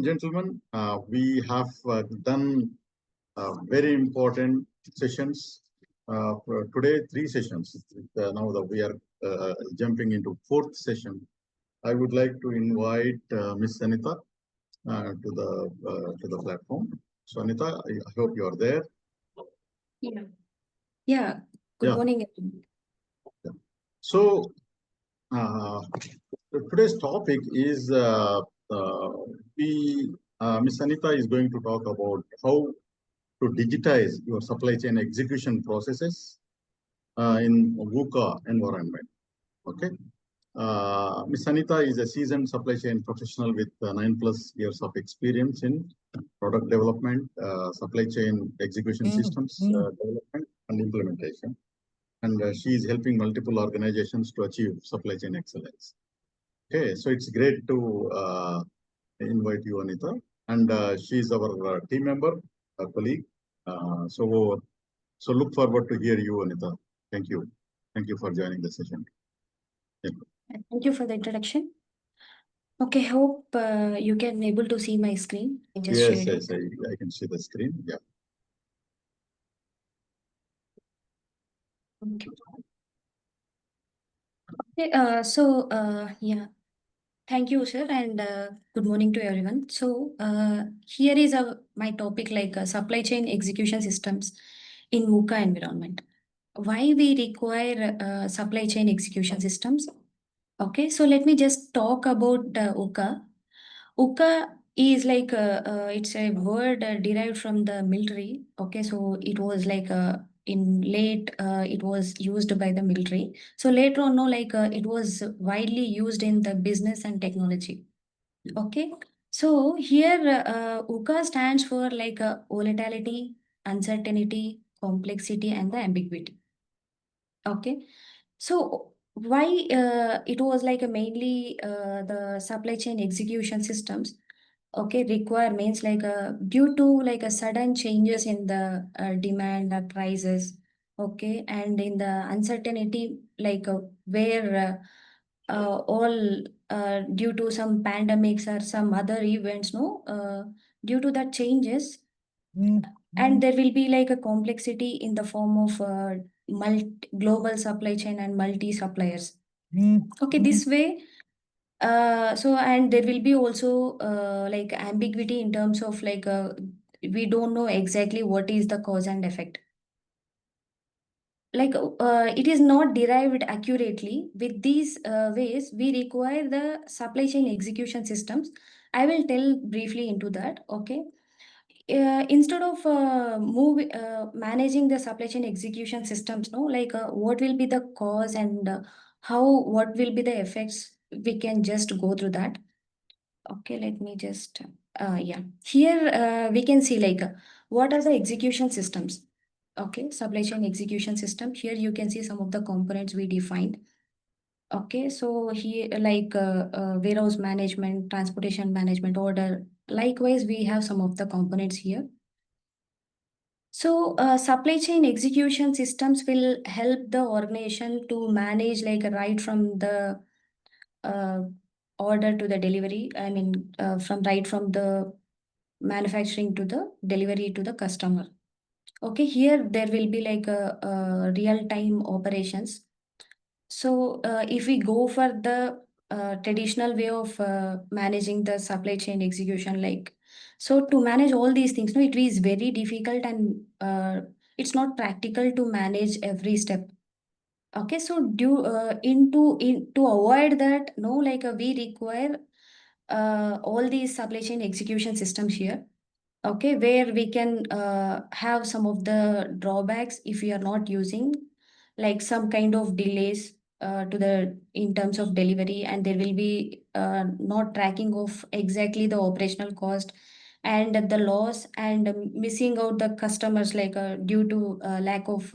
and gentlemen, we have done very important sessions. For today, 3 sessions. Now that we are jumping into 4th session, I would like to invite Miss Anitha to the platform. So, Anitha, I hope you are there. Yeah. Good morning, everyone. So, today's topic is Miss Anitha is going to talk about how to digitize your supply chain execution processes in VUCA environment. Okay. Ms. Anitha is a seasoned supply chain professional with 9+ years of experience in product development, supply chain execution systems development and implementation. And she is helping multiple organizations to achieve supply chain excellence. Okay, so it's great to invite you, Anitha. And she is our team member, colleague. So look forward to hear you, Anitha. Thank you. Thank you for joining the session. Thank you for the introduction. Okay, hope you can able to see my screen. I just Yes, shared yes, I can see the screen. Yeah. Okay. Yeah. Thank you, sir, and good morning to everyone. So here is my topic like supply chain execution systems in VUCA environment. Why we require supply chain execution systems? Okay, so let me just talk about VUCA. VUCA is like it's a word derived from the military. Okay, so it was like in late it was used by the military. So later on, no, like it was widely used in the business and technology. Okay, so here VUCA stands for like volatility, uncertainty, complexity, and the ambiguity. Okay, so why it was like a mainly the supply chain execution systems, okay, require means like due to like a sudden changes in the demand prices, okay, and in the uncertainty like where all due to some pandemics or some other events, no, due to that changes, and there will be like a complexity in the form of global supply chain and multi suppliers. Okay, this way so and there will be also like ambiguity in terms of like we don't know exactly what is the cause and effect, like it is not derived accurately. With these ways we require the supply chain execution systems. I will tell briefly into that. Okay, instead of managing the supply chain execution systems, no, like what will be the cause and how what will be the effects, we can just go through that. Okay, let me just yeah, here we can see like what are the execution systems. Okay, supply chain execution system, here you can see some of the components we defined. Okay, so here like warehouse management, transportation management, order, likewise we have some of the components here. So supply chain execution systems will help the organization to manage like right from the uh, order to the delivery. I mean, from the manufacturing to the delivery to the customer. Okay, here there will be like a real-time operations. So if we go for the traditional way of managing the supply chain execution, like, so to manage all these things, no, it is very difficult and it's not practical to manage every step. Okay, so to avoid that, no, like we require all these supply chain execution systems here. Okay, where we can have some of the drawbacks if we are not using, like some kind of delays to the in terms of delivery, and there will be not tracking of exactly the operational cost and the loss and missing out the customers like due to lack of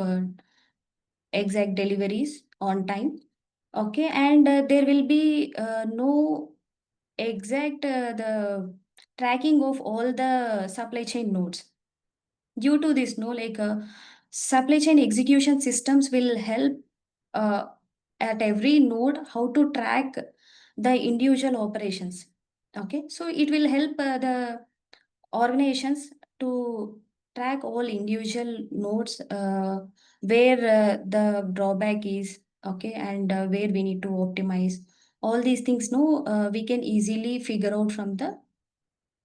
exact deliveries on time. Okay, and there will be no exact the tracking of all the supply chain nodes. Due to this, no, like supply chain execution systems will help uh, at every node how to track the individual operations. Okay, so it will help the organizations to track all individual nodes where the drawback is, okay, and where we need to optimize. All these things, no, we can easily figure out from the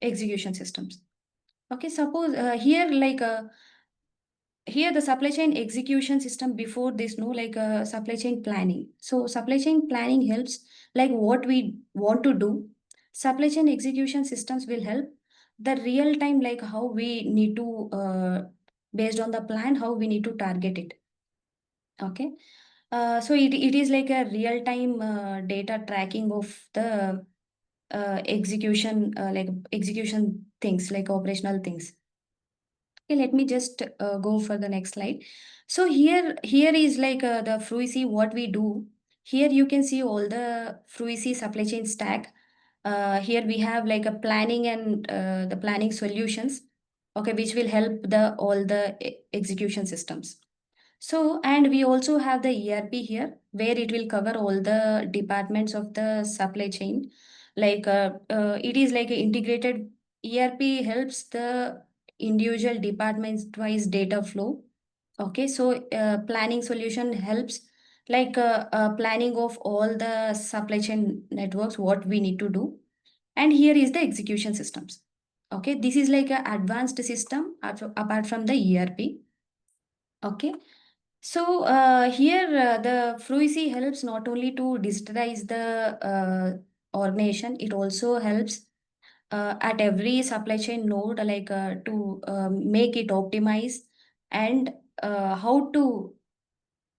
execution systems. Okay, suppose here the supply chain execution system before this, no, supply chain planning. So supply chain planning helps like what we want to do. Supply chain execution systems will help the real time, like how we need to based on the plan, how we need to target it. Okay, so it is like a real time data tracking of the execution, like execution things, like operational things. Okay, let me just go for the next slide. So here is like the fruiSCE, what we do. Here you can see all the fruiSCE supply chain stack. Here we have like a planning and the planning solutions, okay, which will help the all the execution systems. So, and we also have the ERP here, where it will cover all the departments of the supply chain. It is like an integrated ERP helps the individual departments wise data flow. Okay, so planning solution helps planning of all the supply chain networks, what we need to do. And here is the execution systems. Okay, this is like an advanced system apart from the ERP. Okay, so here the fruiSCE helps not only to digitize the organization, it also helps at every supply chain node to make it optimize and how to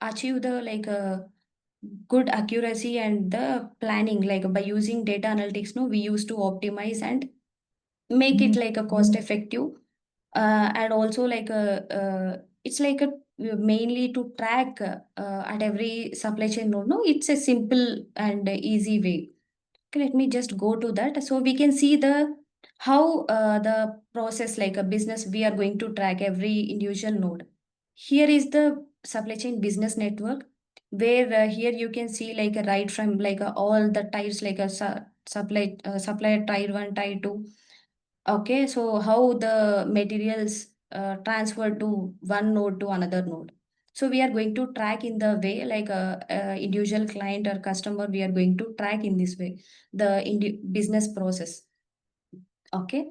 achieve the good accuracy and the planning, like by using data analytics, no, we used to optimize and make it like a cost effective and also it's like a mainly to track at every supply chain node. No, it's a simple and easy way. Okay, let me just go to that so we can see the how the process like a business we are going to track every individual node. Here is the supply chain business network, where here you can see like a right from all the types like a supplier tier 1, tier 2. Okay, so how the materials transfer to one node to another node. So we are going to track in the way like a individual client or customer, we are going to track in this way the business process. Okay,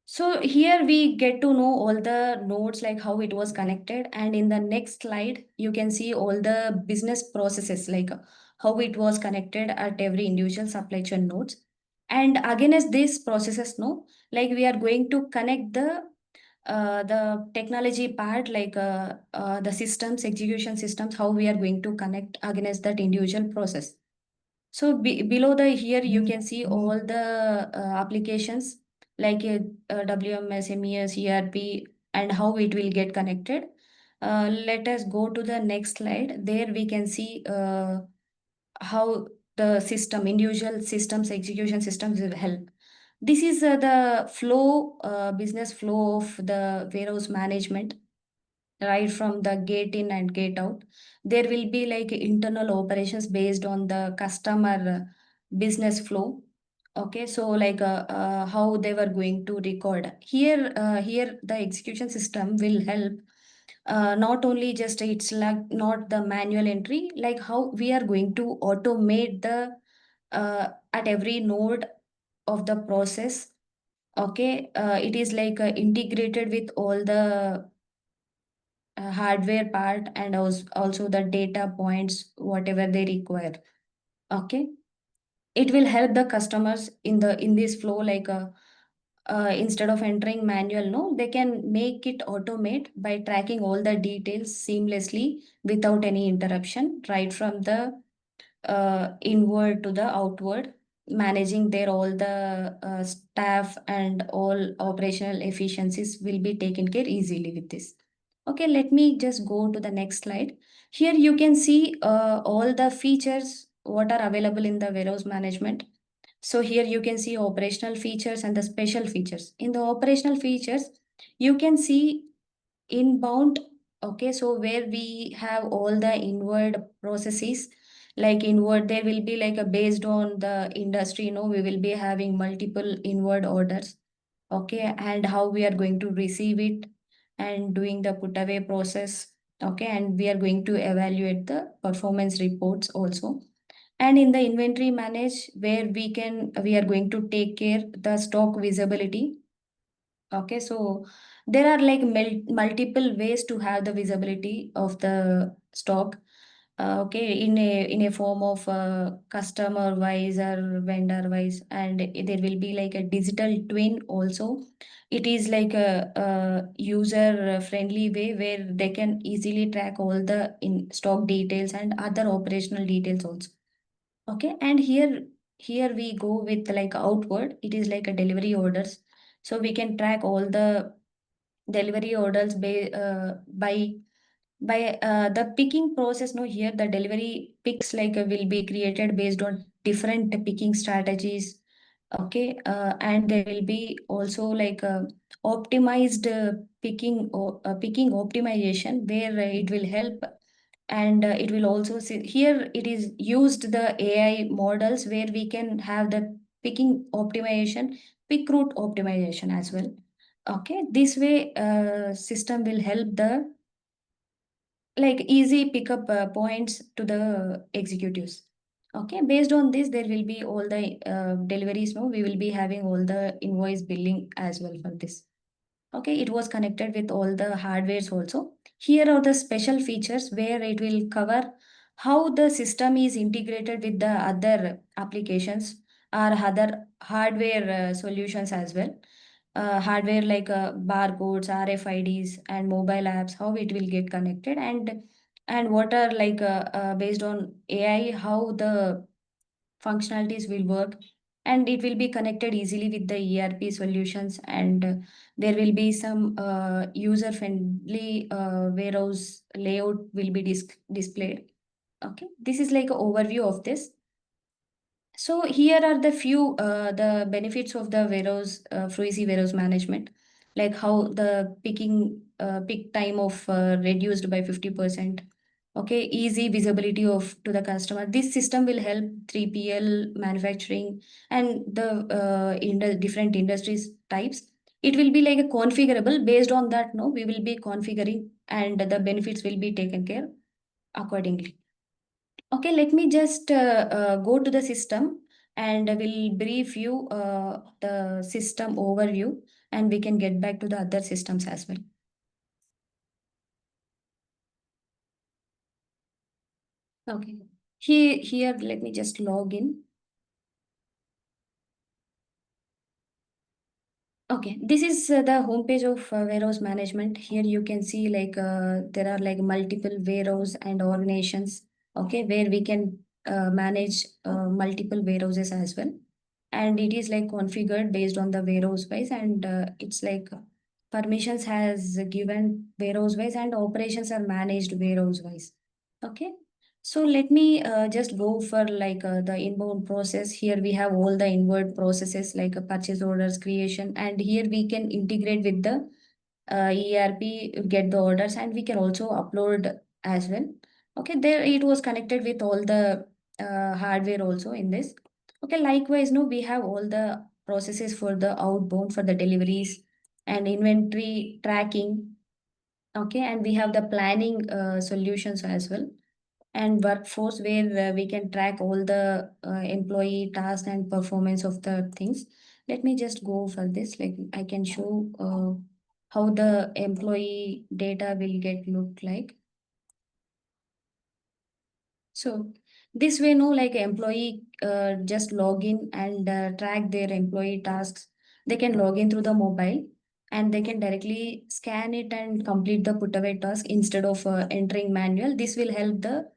so here we get to know all the nodes, like how it was connected. And in the next slide, you can see all the business processes, like how it was connected at every individual supply chain nodes. And again, as these processes, no, like we are going to connect the technology part, the systems, execution systems, how we are going to connect against that individual process. So below the here you can see all the applications like WMS, MES, ERP, and how it will get connected. Let us go to the next slide. There we can see how the system, individual systems, execution systems will help. This is the flow, business flow of the warehouse management, right from the gate in and gate out. There will be like internal operations based on the customer business flow. Okay, so how they were going to record here. Here the execution system will help not only just it's like not the manual entry, like how we are going to automate the at every node of the process. Okay, it is integrated with all the hardware part and also the data points whatever they require. Okay, it will help the customers in the in this flow instead of entering manual, no, they can make it automate by tracking all the details seamlessly without any interruption, right from the inward to the outward, managing their all the staff and all operational efficiencies will be taken care easily with this. Okay, let me just go to the next slide. Here you can see all the features what are available in the warehouse management. So here you can see operational features and the special features. In the operational features, you can see inbound. Okay, so where we have all the inward processes like inward, there will be like a based on the industry, we will be having multiple inward orders. Okay, and how we are going to receive it and doing the put away process. Okay, and we are going to evaluate the performance reports also. And in the inventory manage, where we are going to take care the stock visibility. Okay, so there are like multiple ways to have the visibility of the stock. Okay, in a form of customer wise or vendor wise, and there will be like a digital twin also. It is like a user friendly way where they can easily track all the in stock details and other operational details also. Okay, and here we go with like outward. It is like a delivery orders, so we can track all the delivery orders by the picking process. No, here the delivery picks like will be created based on different picking strategies. Okay, and there will be also like optimized picking optimization where it will help. And it will also see here it is used the AI models where we can have the picking optimization, pick route optimization as well. Okay, this way system will help the like easy pickup points to the executives. Okay, based on this, there will be all the deliveries. No, we will be having all the invoice billing as well for this. Okay, it was connected with all the hardwares also. Here are the special features where it will cover how the system is integrated with the other applications or other hardware solutions as well. Hardware like barcodes, RFIDs, and mobile apps, how it will get connected, and what are like based on AI, how the functionalities will work, and it will be connected easily with the ERP solutions. And there will be some user friendly warehouse layout will be displayed. Okay, this is like an overview of this. So here are the few the benefits of the warehouse fruiSCE warehouse management, like how the pick time of reduced by 50%. Okay, easy visibility of to the customer. This system will help 3PL manufacturing and the in the different industries types. It will be like a configurable based on that. No, we will be configuring, and the benefits will be taken care accordingly. Okay, let me just go to the system and I will brief you the system overview, and we can get back to the other systems as well. Okay, here let me just log in. Okay, this is the homepage of warehouse management. Here you can see like there are like multiple warehouse and organizations. Okay, where we can manage multiple warehouses as well, and it is like configured based on the warehouse wise, and it's like permissions has given warehouse wise, and operations are managed warehouse wise. Okay, so let me just go for like the inbound process. Here we have all the inward processes like purchase orders creation, and here we can integrate with the ERP, get the orders, and we can also upload as well. Okay, there it was connected with all the hardware also in this. Okay, likewise, no, we have all the processes for the outbound for the deliveries and inventory tracking. Okay, and we have the planning solutions as well, and workforce where we can track all the employee tasks and performance of the things. Let me just go for this. Like I can show how the employee data will get look like. So this way, no, like employee just log in and track their employee tasks. They can log in through the mobile, and they can directly scan it and complete the put away task instead of entering manual. This will help the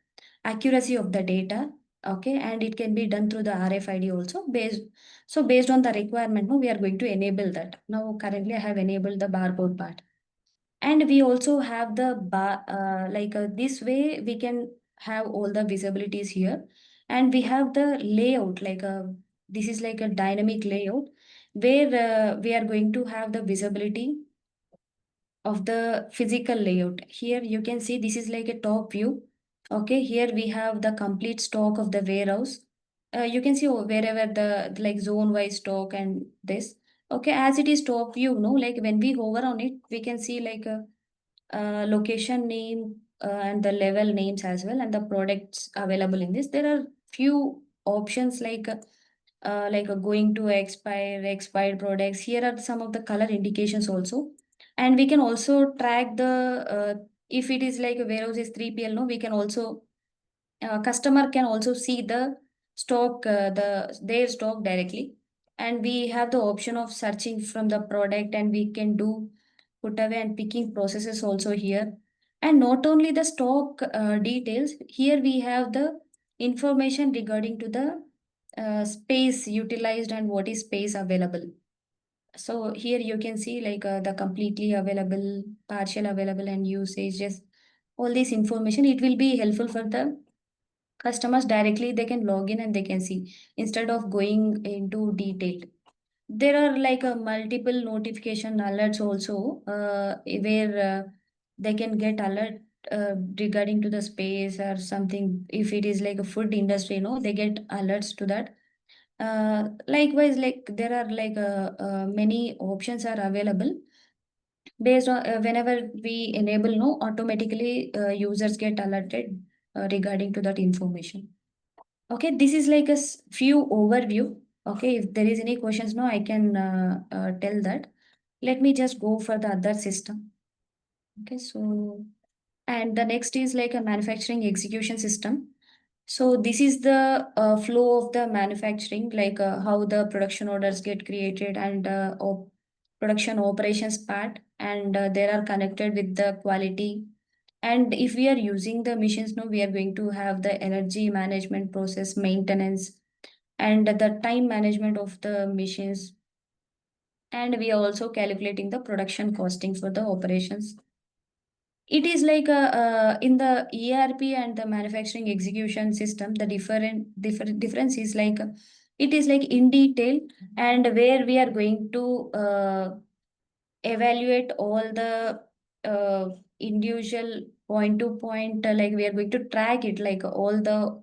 accuracy of the data. Okay, and it can be done through the RFID also based on the requirement. No, we are going to enable that. Now currently I have enabled the barcode part, and we also have the bar like this way we can have all the visibilities here, and we have the layout like this is like a dynamic layout where we are going to have the visibility of the physical layout. Here you can see this is like a top view. Okay, here we have the complete stock of the warehouse. You can see wherever the like zone wise stock and this. Okay, as it is top view, no, like when we hover on it, we can see like a location name and the level names as well, and the products available in this. There are few options like going to expired products. Here are some of the color indications also, and we can also track the if it is like a warehouse is 3PL, no, we can also customer can also see the stock their stock directly, and we have the option of searching from the product, and we can do put away and picking processes also here. And not only the stock details, here we have the information regarding to the space utilized and what is space available. So here you can see like the completely available, partial available, and usages. All this information, it will be helpful for the customers directly. They can log in and they can see instead of going into detail. There are like a multiple notification alerts also where they can get alert regarding to the space or something. If it is like a food industry, no, they get alerts to that. Likewise, like there are like many options are available based on whenever we enable, no, automatically users get alerted regarding to that information. Okay, this is like a few overview. Okay, if there is any questions, no, I can tell that. Let me just go for the other system. Okay, so and the next is like a manufacturing execution system. So this is the flow of the manufacturing, like how the production orders get created and production operations part, and they are connected with the quality. And if we are using the machines, no, we are going to have the energy management process, maintenance, and the time management of the machines. And we are also calculating the production costing for the operations. It is like in the ERP and the manufacturing execution system, the difference is like it is like in detail, and where we are going to evaluate all the individual point to point, like we are going to track it like all the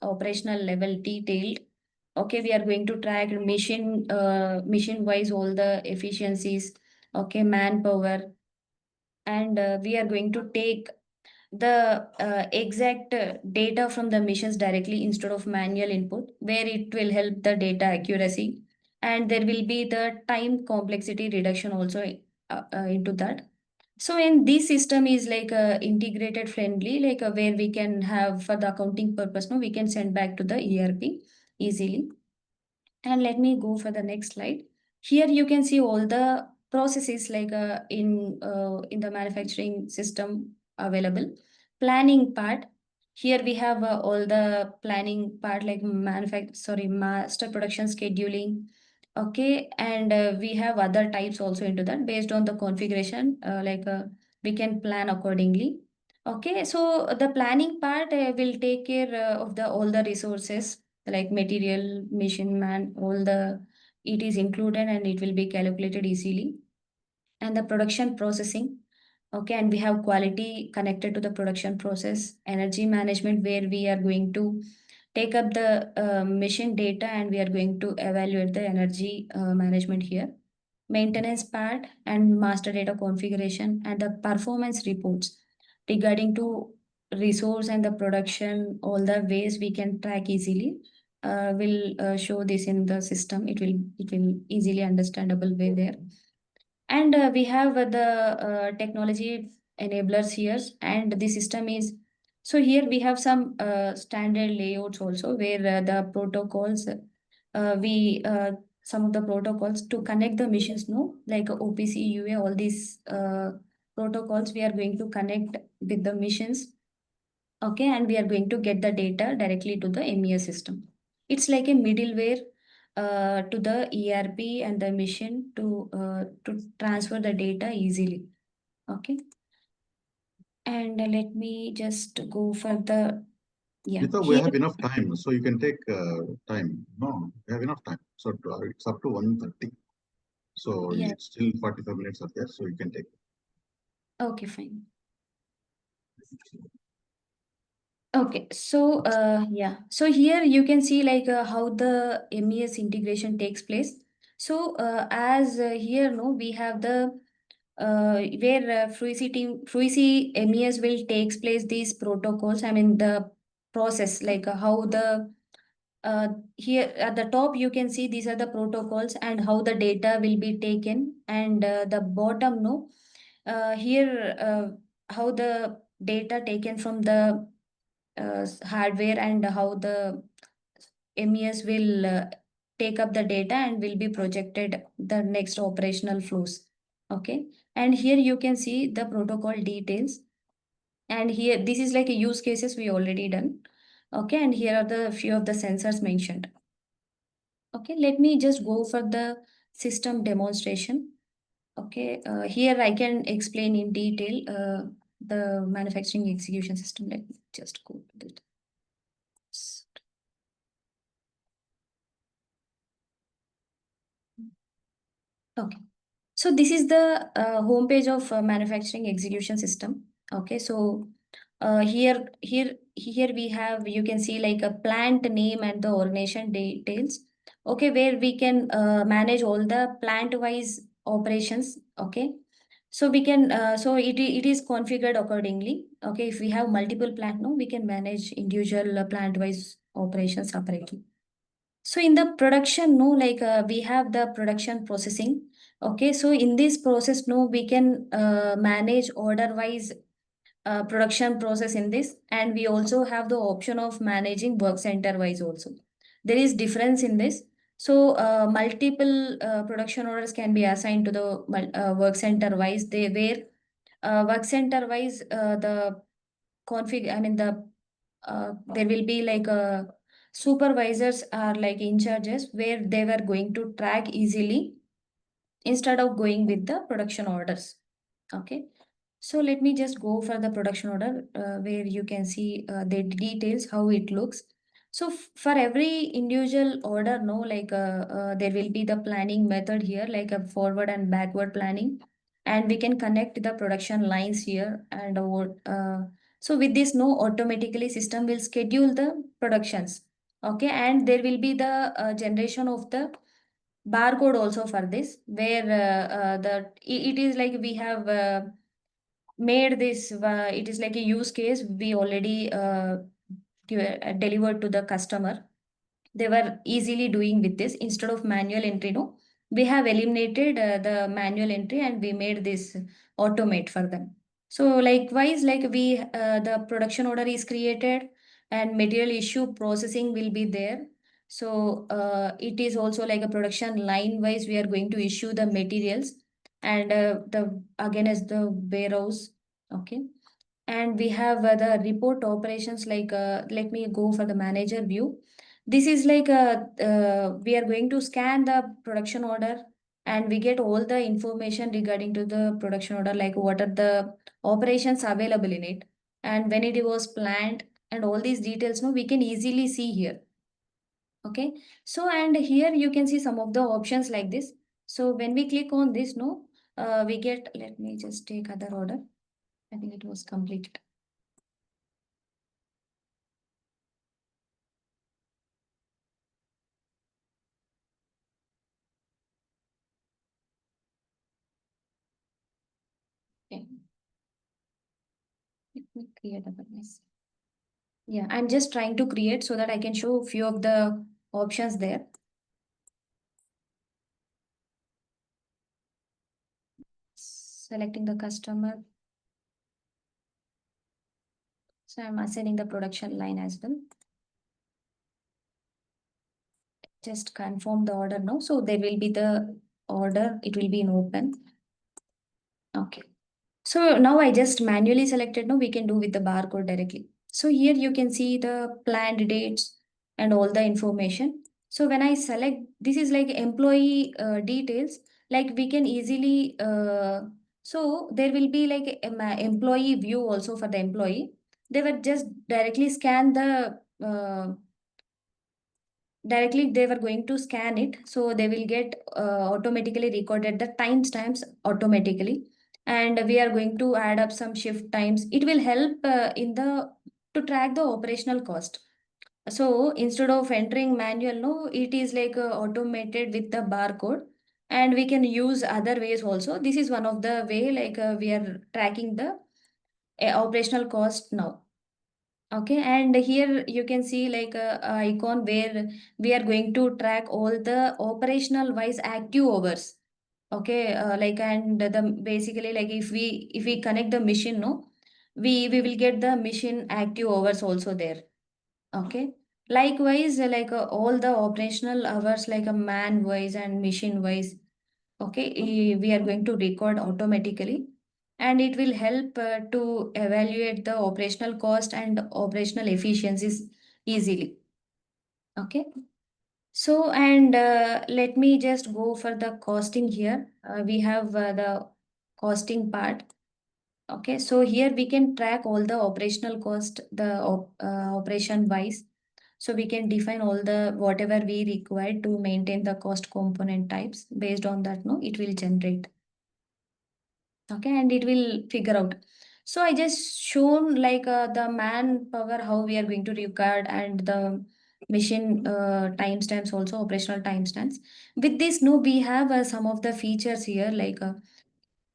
operational level detailed. Okay, we are going to track mission wise all the efficiencies. Okay, manpower, and we are going to take the exact data from the missions directly instead of manual input, where it will help the data accuracy, and there will be the time complexity reduction also into that. So in this system is like integrated friendly, like where we can have for the accounting purpose, no, we can send back to the ERP easily. And let me go for the next slide. Here you can see all the processes like in the manufacturing system available. Planning part. Here we have all the planning part like master production scheduling. Okay, and we have other types also into that based on the configuration. We can plan accordingly. Okay, so the planning part will take care of the all the resources like material, machine, man, all the it is included, and it will be calculated easily. And the production processing. Okay, and we have quality connected to the production process, energy management, where we are going to take up the machine data and we are going to evaluate the energy management here. Maintenance part and master data configuration and the performance reports regarding to resource and the production, all the ways we can track easily. Will show this in the system. It will easily understandable way there. And we have the technology enablers here, and the system is, so here we have some standard layouts also where the protocols we some of the protocols to connect the machines, no, like OPC, UA, all these protocols we are going to connect with the machines. Okay, and we are going to get the data directly to the MES system. It's like a middleware to the ERP and the machine to transfer the data easily. Okay, and let me just go for the yeah Anitha, we here. have enough time, so you can take time. No, we have enough time. So it's up to 1:30. So Yeah, it's still 45 minutes are there, so you can take. okay, fine. Okay, so yeah, so here you can see like how the MES integration takes place. So as here no, we have the where fruiSCE MES will takes place these protocols. I mean the process like how the here at the top you can see these are the protocols and how the data will be taken, and the bottom no, here how the data taken from the hardware and how the MES will take up the data and will be projected the next operational flows. Okay, and here you can see the protocol details, and here this is like a use cases we already done. Okay, and here are the few of the sensors mentioned. Okay, let me just go for the system demonstration. Okay, here I can explain in detail the manufacturing execution system. Let me just go to this. Okay. So this is the homepage of manufacturing execution system. Okay, so here we have, you can see like a plant name and the organization details. Okay, where we can manage all the plant wise operations. Okay, so we can so it is configured accordingly. Okay, if we have multiple plant, no, we can manage individual plant wise operations separately. So in the production, no, like we have the production processing. Okay, so in this process, no, we can manage order wise production process in this, and we also have the option of managing work center wise also. There is difference in this. So multiple production orders can be assigned to the work center wise. They where work center wise the config. I mean the there will be like a supervisors are like in charges where they were going to track easily instead of going with the production orders. Okay, so let me just go for the production order where you can see the details how it looks. So for every individual order, no, like there will be the planning method here, like a forward and backward planning, and we can connect the production lines here. And so with this, no, automatically system will schedule the productions. Okay, and there will be the generation of the barcode also for this, where it is like we have. Made this it is like a use case we already delivered to the customer. They were easily doing with this instead of manual entry, no, we have eliminated the manual entry and we made this automate for them. So likewise, like we the production order is created and material issue processing will be there. So it is also like a production line wise we are going to issue the materials, and the again as the warehouse. Okay, and we have the report operations, like let me go for the manager view. This is like we are going to scan the production order, and we get all the information regarding to the production order, like what are the operations available in it and when it was planned, and all these details, no, we can easily see here. Okay, so and here you can see some of the options like this. So when we click on this, no, we get, let me just take other order. I think it was completed. Okay. Let me create a business. Yeah, I'm just trying to create so that I can show a few of the options there. Selecting the customer. So I'm assigning the production line as well. Just confirm the order now. So there will be the order. It will be in open. Okay. So now I just manually selected. Now we can do with the barcode directly. So here you can see the planned dates and all the information. So when I select, this is like employee details, like we can easily, so there will be like employee view also for the employee. They will just directly scan the, directly they were going to scan it. So they will get automatically recorded the timestamps automatically. And we are going to add up some shift times. It will help in the to track the operational cost. So instead of entering manual, no, it is like automated with the barcode, and we can use other ways also. This is one of the way like we are tracking the operational cost now. Okay, and here you can see like a icon where we are going to track all the operational wise active hours. Okay, like and the basically like if we connect the machine, no, we will get the machine active hours also there. Okay. Likewise, like all the operational hours, like a man wise and machine wise, okay, we are going to record automatically, and it will help to evaluate the operational cost and operational efficiencies easily. Okay. So, and let me just go for the costing here. We have the costing part. Okay, so here we can track all the operational cost, the operation wise. So we can define all the whatever we require to maintain the cost component types. Based on that, no, it will generate. Okay, and it will figure out. So I just shown like the manpower how we are going to record and the machine timestamps also operational timestamps. With this, no, we have some of the features here like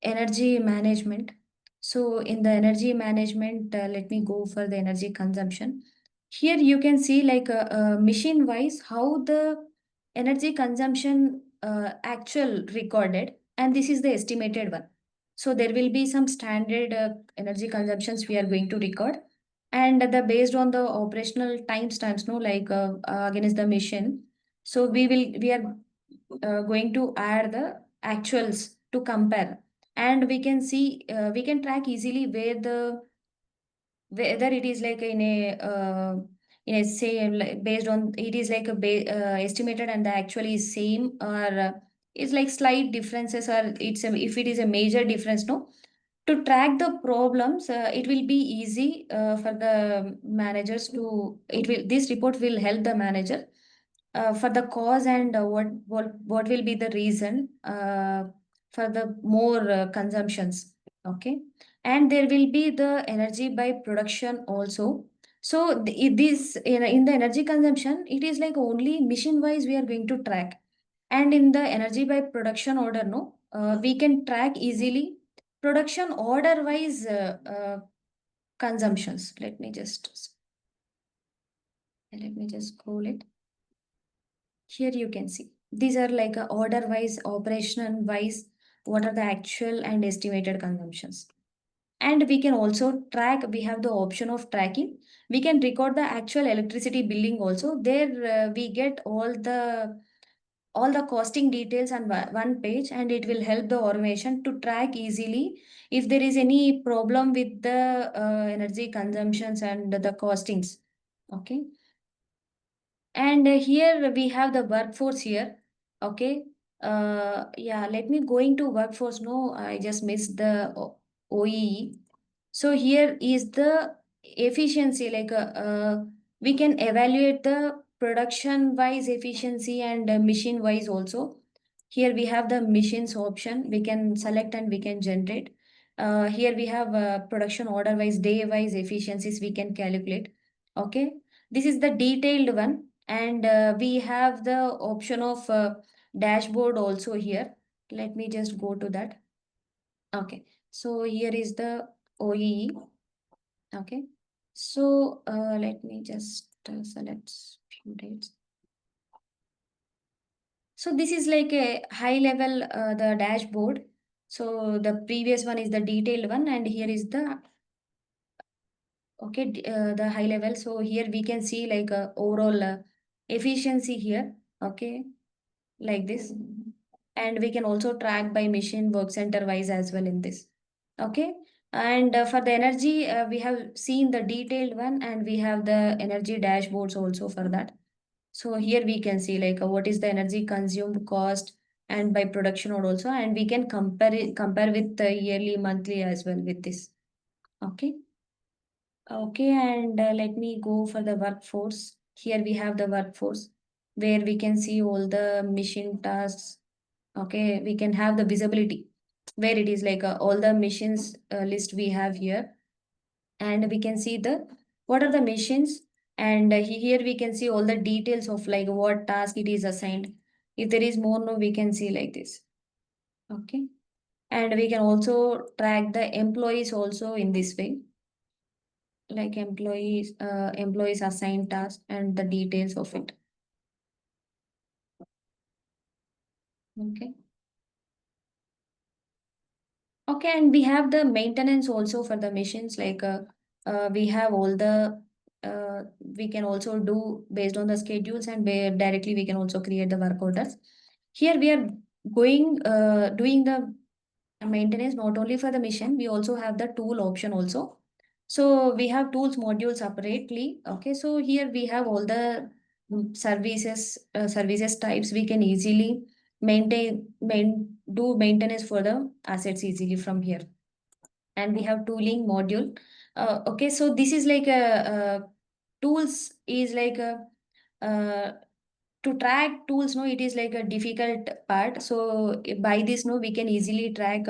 energy management. So in the energy management, let me go for the energy consumption. Here you can see like machine wise how the energy consumption actual recorded, and this is the estimated one. So there will be some standard energy consumptions we are going to record, and the based on the operational timestamps, no, like against the machine. So we are going to add the actuals to compare, and we can see we can track easily where the whether it is like in a same like based on it is like a estimated and the actual is same, or it's like slight differences, or it's if it is a major difference, no, to track the problems it will be easy for the managers to it will this report will help the manager for the cause, and what will be the reason for the more consumptions. Okay, and there will be the energy by production also. So this in the energy consumption, it is like only mission wise we are going to track, and in the energy by production order, no, we can track easily production order wise consumptions. Let me just scroll it. Here you can see these are like a order wise, operation wise, what are the actual and estimated consumptions. And we can also track, we have the option of tracking. We can record the actual electricity billing also. There we get all the costing details on one page, and it will help the organization to track easily if there is any problem with the energy consumptions and the costings. Okay, and here we have the workforce here. Okay. Yeah, let me go into workforce. No, I just missed the OEE. So here is the efficiency, like we can evaluate the production wise efficiency and machine wise also. Here we have the machines option. We can select and we can generate. Here we have production order wise, day wise efficiencies we can calculate. Okay. This is the detailed one, and we have the option of dashboard also here. Let me just go to that. Okay, so here is the OEE. Okay, so let me just select few dates. So this is like a high level the dashboard. So the previous one is the detailed one, and here is the okay the high level. So here we can see like overall efficiency here. Okay, like this, and we can also track by machine work center wise as well in this. Okay, and for the energy we have seen the detailed one, and we have the energy dashboards also for that. So here we can see like what is the energy consumed cost and by production or also, and we can compare with the yearly monthly as well with this. Okay. Okay, and let me go for the workforce. Here we have the workforce where we can see all the mission tasks. Okay, we can have the visibility where it is like all the missions list we have here, and we can see the what are the missions, and here we can see all the details of like what task it is assigned. If there is more, no, we can see like this. Okay. And we can also track the employees also in this way, like employees assigned task and the details of it. Okay. Okay, and we have the maintenance also for the machines, like we have all the we can also do based on the schedules, and where directly we can also create the work orders. Here we are going doing the maintenance not only for the machine, we also have the tool option also. So we have tools module separately. Okay, so here we have all the services types. We can easily do maintenance for the assets easily from here. And we have tooling module. Okay, so this is like a tools is like a to track tools, no, it is like a difficult part. So by this, no, we can easily track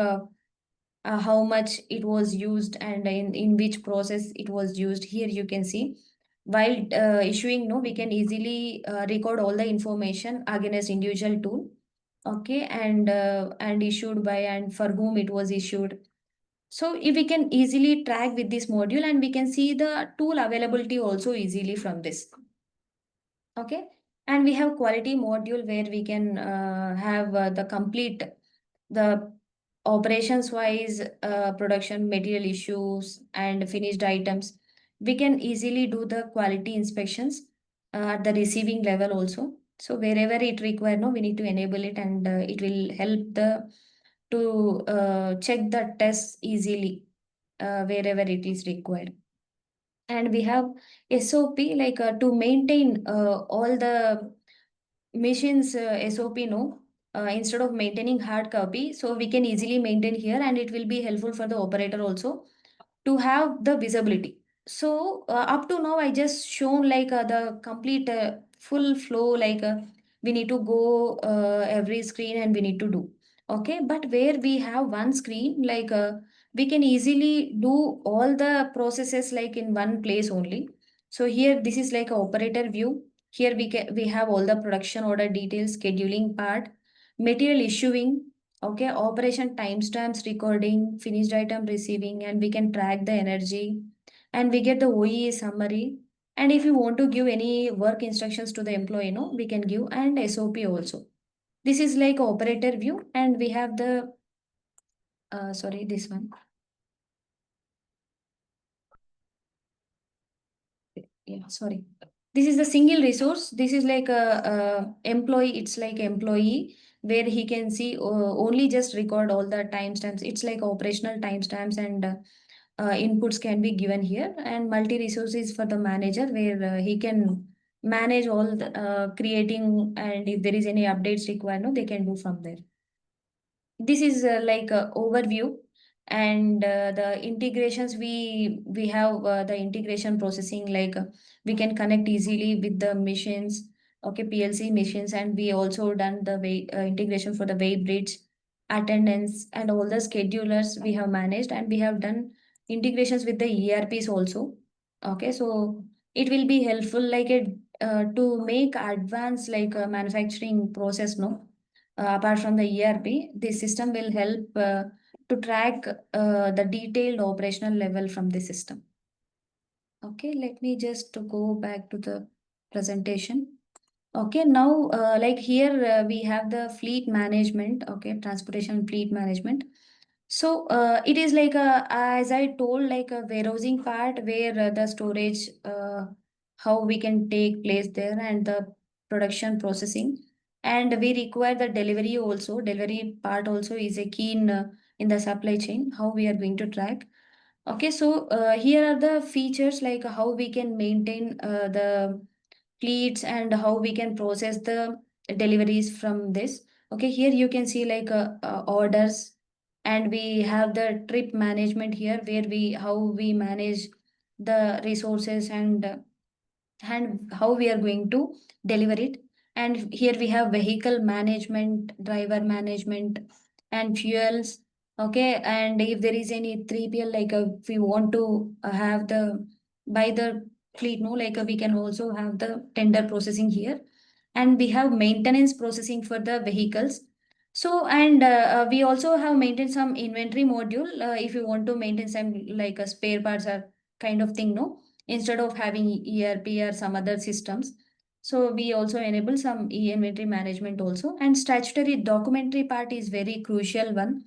how much it was used and in which process it was used. Here you can see while issuing, no, we can easily record all the information against individual tool. Okay, and issued by and for whom it was issued. So if we can easily track with this module, and we can see the tool availability also easily from this. Okay, and we have quality module where we can have the complete the operations wise production material issues and finished items. We can easily do the quality inspections at the receiving level also. So wherever it require, no, we need to enable it, and it will help the to check the tests easily wherever it is required. And we have SOP, like to maintain all the machines SOP, no, instead of maintaining hard copy, so we can easily maintain here, and it will be helpful for the operator also to have the visibility. So up to now, I just shown like the complete full flow, like we need to go every screen and we need to do. Okay, but where we have one screen, like we can easily do all the processes like in one place only. So here, this is like a operator view. Here we have all the production order details, scheduling part, material issuing. Okay, operation timestamps, recording, finished item receiving, and we can track the energy, and we get the OEE summary. And if you want to give any work instructions to the employee, no, we can give, and SOP also. This is like operator view, and we have the sorry, this one. Yeah, sorry. This is the single resource. This is like a employee. It's like employee where he can see only just record all the timestamps. It's like operational timestamps, and inputs can be given here. And multi resources for the manager where he can manage all the creating, and if there is any updates required, no, they can do from there. This is like a overview, and the integrations we have the integration processing, like we can connect easily with the machines. Okay, PLC machines, and we also done the way integration for the way bridge, attendance, and all the schedulers we have managed, and we have done integrations with the ERPs also. Okay, so it will be helpful like a to make advanced like a manufacturing process, no, apart from the ERP, this system will help to track the detailed operational level from the system. Okay, let me just go back to the presentation. Okay, now like here we have the fleet management, okay, transportation fleet management. So it is like as I told, like a warehousing part where the storage, how we can take place there, and the production processing. And we require the delivery also. Delivery part also is a key in the supply chain, how we are going to track. Okay, so here are the features like how we can maintain the fleets and how we can process the deliveries from this. Okay, here you can see like orders, and we have the trip management here where we how we manage the resources, and how we are going to deliver it. And here we have vehicle management, driver management, and fuels. Okay, and if there is any 3PL, like if we want to have the by the fleet, no, like we can also have the tender processing here, and we have maintenance processing for the vehicles. So, and we also have maintained some inventory module if you want to maintain some like a spare parts or kind of thing, no, instead of having ERP or some other systems. So we also enable some inventory management also, and statutory documentary part is very crucial one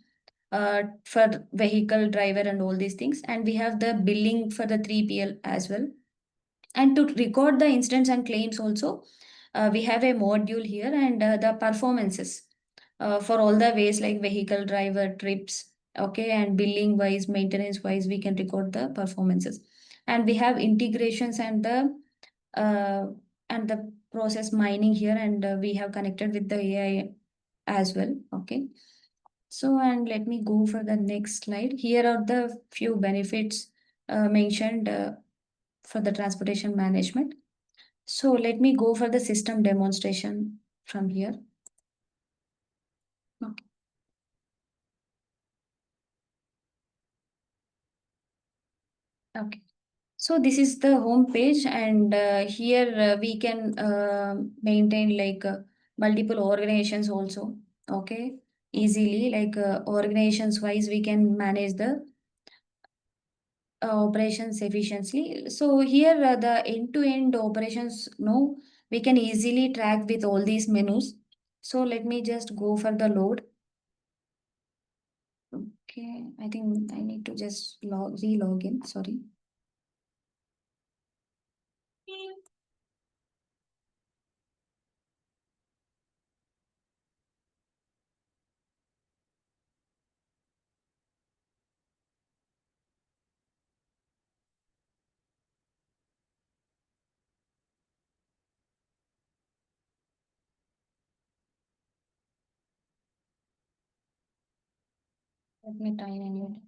for vehicle driver and all these things. And we have the billing for the 3PL as well. And to record the incidents and claims also, we have a module here, and the performances for all the ways like vehicle driver trips, okay, and billing wise, maintenance wise, we can record the performances. And we have integrations uh, and the process mining here, and we have connected with the AI as well, okay. So, and let me go for the next slide. Here are the few benefits mentioned for the transportation management. So let me go for the system demonstration from here. Okay. Okay. So this is the home page, and here we can maintain like multiple organizations also. Okay, easily like organizations wise, we can manage the operations efficiently. So here the end-to-end operations, no, we can easily track with all these menus. So let me just go for the load. Okay, I think I need to just re-log in. Sorry. Let me try anyway.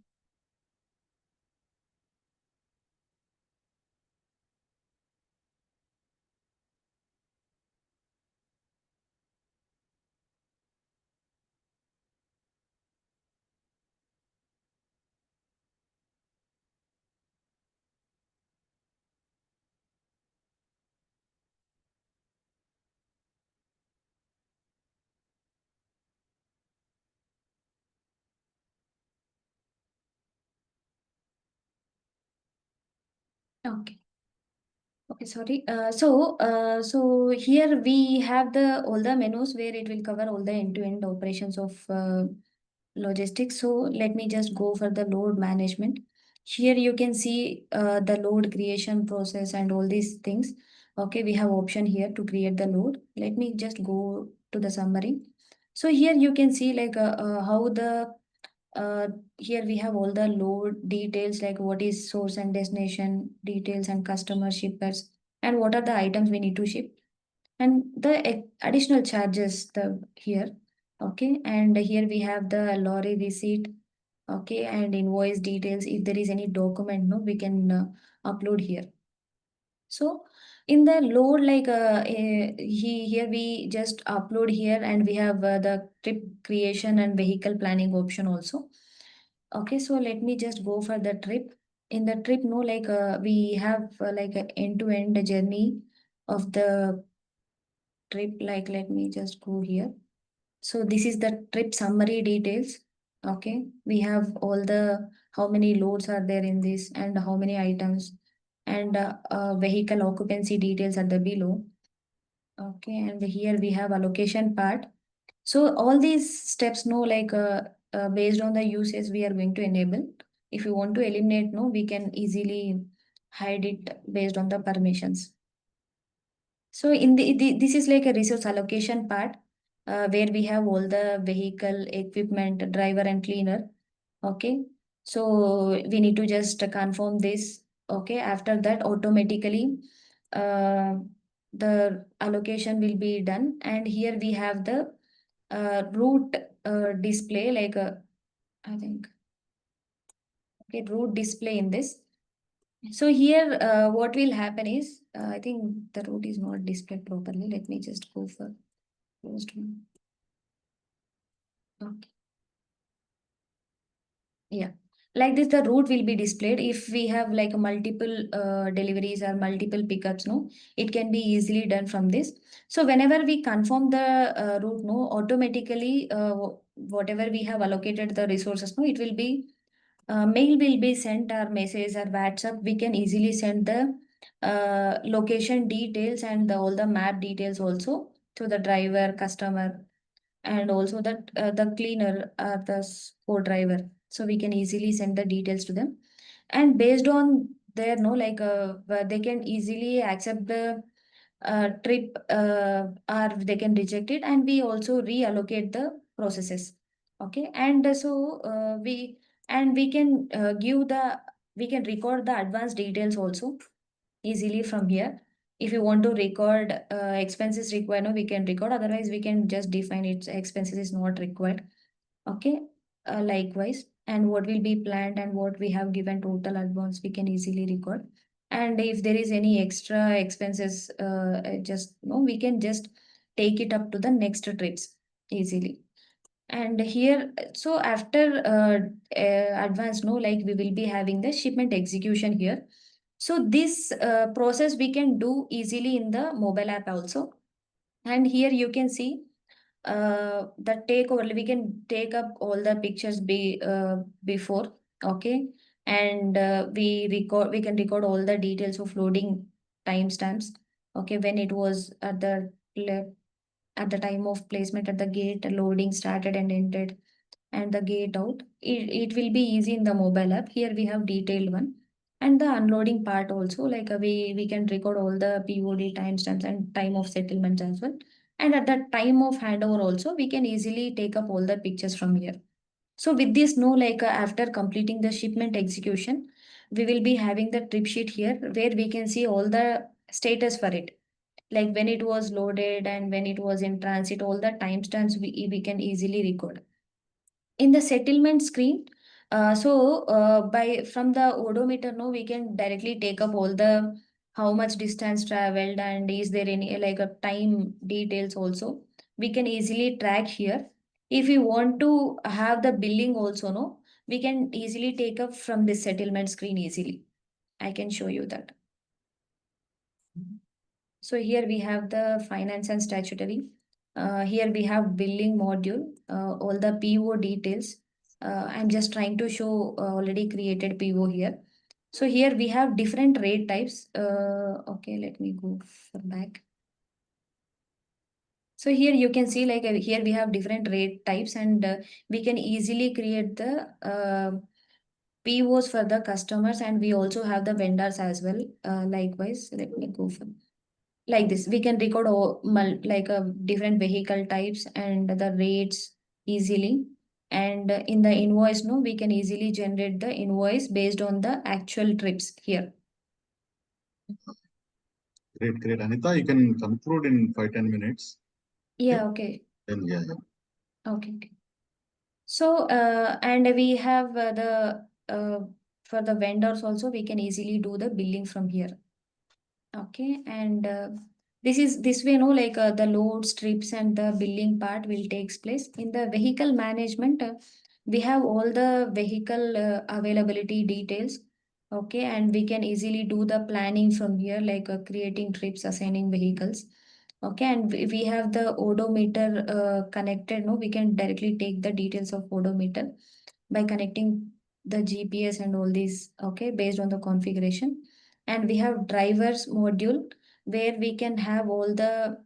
Okay. Okay, sorry. So here we have the all the menus where it will cover all the end-to-end operations of logistics. So let me just go for the load management. Here you can see the load creation process and all these things. Okay, we have option here to create the load. Let me just go to the summary. So here you can see like how the uh, here we have all the load details like what is source and destination details and customer shippers and what are the items we need to ship and the additional charges the here. Okay, and here we have the lorry receipt. Okay, and invoice details. If there is any document, no, we can upload here. So in the load, like here we just upload here, and we have the trip creation and vehicle planning option also. Okay, so let me just go for the trip. In the trip, no, like we have like a end-to-end journey of the trip. Like let me just go here. So this is the trip summary details. Okay, we have all the how many loads are there in this and how many items and vehicle occupancy details at the below. Okay, and here we have allocation part. So all these steps, no, like based on the usage we are going to enable. If you want to eliminate, no, we can easily hide it based on the permissions. So in this is like a resource allocation part where we have all the vehicle, equipment, driver and cleaner. Okay. So we need to just confirm this. Okay. After that, automatically uh, the allocation will be done. And here we have the route display like I think okay route display in this. So here what will happen is I think the route is not displayed properly. Let me just go for closed one. Okay. Yeah. like this, the route will be displayed. If we have like multiple deliveries or multiple pickups, no, it can be easily done from this. So whenever we confirm the route, no, automatically whatever we have allocated the resources, no, it will be mail will be sent, or message or WhatsApp. We can easily send the location details and all the map details also to the driver, customer, and also the cleaner or the co-driver. So we can easily send the details to them, and based on their, no, like they can easily accept the trip, or they can reject it, and we also reallocate the processes. Okay, and we can give the, we can record the advanced details also easily from here. If you want to record expenses required, no, we can record. Otherwise, we can just define it expenses is not required. Okay, likewise, and what will be planned and what we have given total advance, we can easily record. And if there is any extra expenses, just no, we can just take it up to the next trips easily. And here, so after advance, no, like we will be having the shipment execution here. So this process we can do easily in the mobile app also. And here you can see the takeover. We can take up all the pictures before. Okay, and we can record all the details of loading timestamps. Okay, when it was at the at the time of placement at the gate, loading started and ended, and the gate out. It will be easy in the mobile app. Here we have detailed one. And the unloading part also, like we can record all the POD timestamps and time of settlement as well. And at the time of handover also, we can easily take up all the pictures from here. So with this, no, like after completing the shipment execution, we will be having the trip sheet here where we can see all the status for it, like when it was loaded and when it was in transit, all the timestamps we can easily record in the settlement screen. By from the odometer, no, we can directly take up all the how much distance traveled, and is there any like a time details also we can easily track here. If we want to have the billing also, no, we can easily take up from this settlement screen easily. I can show you that. So here we have the finance and statutory. Here we have billing module, all the PO details. I'm just trying to show already created PO here. So here we have different rate types. Okay, let me go for back. So here you can see, like here we have different rate types, and we can easily create the POs for the customers, and we also have the vendors as well. Likewise, let me go for like this. We can record all, like different vehicle types and the rates easily. And in the invoice, no, we can easily generate the invoice based on the actual trips here. Great, great. Anitha, you can conclude in 5-10 minutes. Yeah, okay. Then, yeah. Okay, okay. So, and we have for the vendors also, we can easily do the billing from here. Okay, and this way, no, like the load strips and the billing part will takes place in the vehicle management. We have all the vehicle availability details. Okay, and we can easily do the planning from here, like creating trips, assigning vehicles. Okay, and we have the odometer connected. No, we can directly take the details of odometer by connecting the GPS and all these. Okay, based on the configuration. And we have drivers module where we can have all the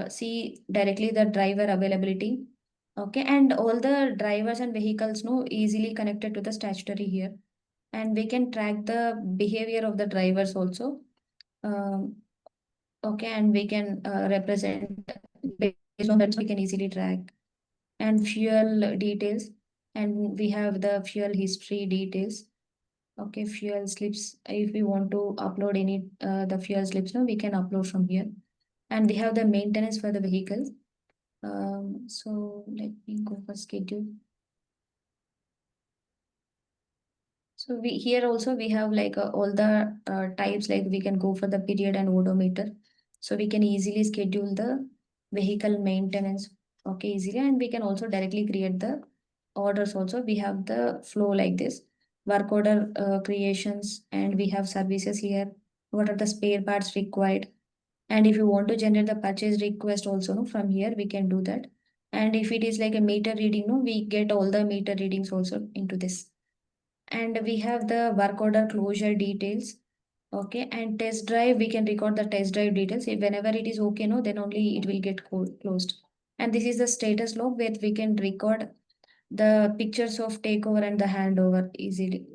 see directly the driver availability. Okay, and all the drivers and vehicles, no, easily connected to the statutory here, and we can track the behavior of the drivers also. um, okay, and we can represent based on that, we can easily track. And fuel details, and we have the fuel history details. Okay, fuel slips. If we want to upload any the fuel slips, no, we can upload from here. And we have the maintenance for the vehicles. So let me go for schedule. So we here also we have like all the types, like we can go for the period and odometer. So we can easily schedule the vehicle maintenance. Okay, easily, and we can also directly create the orders also. We have the flow like this. work order creations, and we have services here. What are the spare parts required? And if you want to generate the purchase request also, no, from here we can do that. And if it is like a meter reading, no, we get all the meter readings also into this. And we have the work order closure details. Okay, and test drive, we can record the test drive details. If whenever it is okay, no, then only it will get closed. And this is the status log where we can record the pictures of takeover and the handover easily.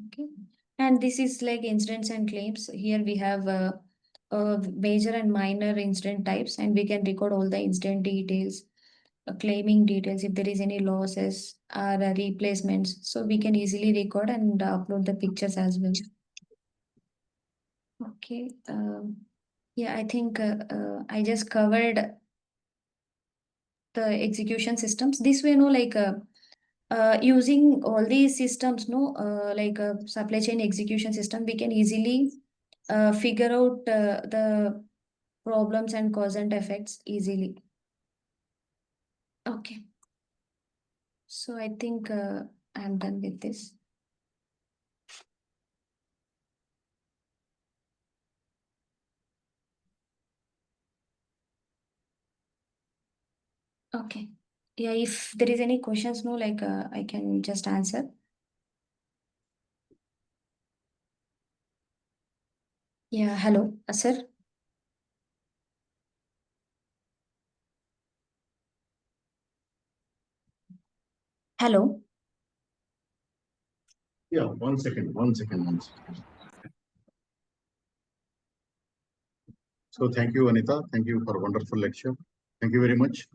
Okay, and this is like incidents and claims. Here we have major and minor incident types, and we can record all the incident details, claiming details, if there is any losses or replacements. So we can easily record and upload the pictures as well. Okay. Yeah, I think I just covered the execution systems. This way, no, like using all these systems, no, like a supply chain execution system, we can easily figure out the problems and cause and effects easily. Okay. So I think I'm done with this. Okay. Yeah, if there is any questions, no, like I can just answer. Yeah, hello, sir. Hello. Yeah, one second. So thank you, Anitha. Thank you for a wonderful lecture. Thank you very much.